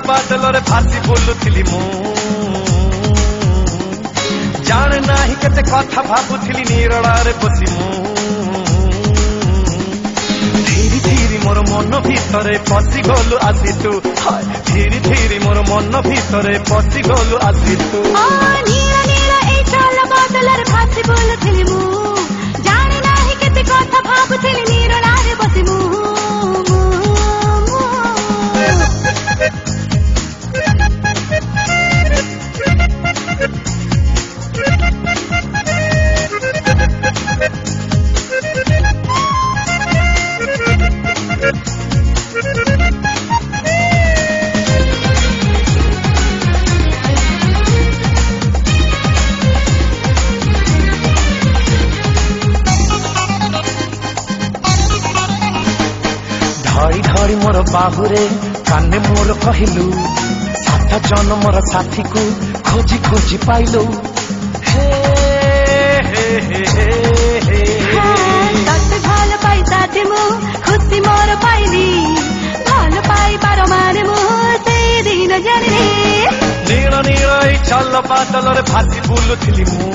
बादल रे भासी बोलुथिली मु जाने नाही केते कथा भाबुथिली निरळारे बसी मु धीरे धीरे मोर मन भीतरे पसी गलु आसी तू धीरे धीरे मोर मन भीतरे पसी गलु आसी तू नीला नीला ए चाल बादल रे भासी बोलुथिली मु जाने नाही केते कथा भाबुथिली निरळारे बसी मु धड़ी धड़ी मोर बाहुरे काने मोर कहलु सात जन्मर साथी को खोजी खोजी पाइलु हे हे हे हे ভাল পাই তাতে মু খুশি মোর পাইলি ভাল পাইবার মানে মু সেই দিন জানি नील नील चल बादल रे भासी बुलुथिली मु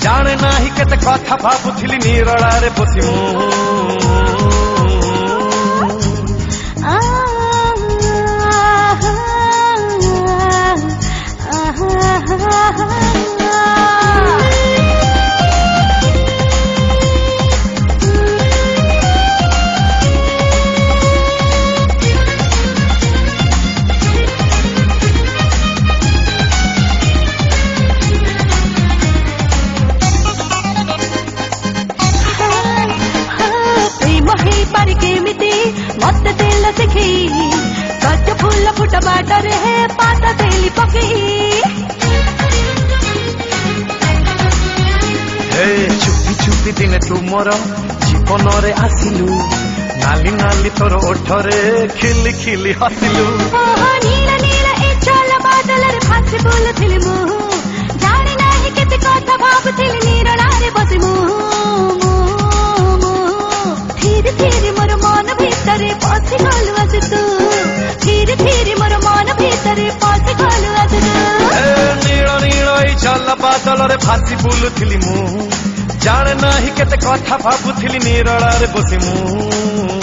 जाने नाही केते कथा भाबुथिली निरळारे बसी मु मत दिल सिखी गज फूल फुट बाटर है पाता तेली पकी हे चुपी चुपी दिने तू मोर जीवन रे आसिलु नाली नाली तोर ओठरे खिली खिली हसिलु नीला नीला ए चल बादल रे भासी बोलुथिली मु जाने नाही केते कथा भाबुथिली निरळारे बसी मु धीरे धीरे मोर मन भीतरे पसी गलु आसी तू धीरे धीरे मोर मन भीतरे पसी गलु आसी तू नील नील चल बादल रे भासी बुलुथिली मु जाने नाही केते कथा भाबुथिली निरळारे बसी मु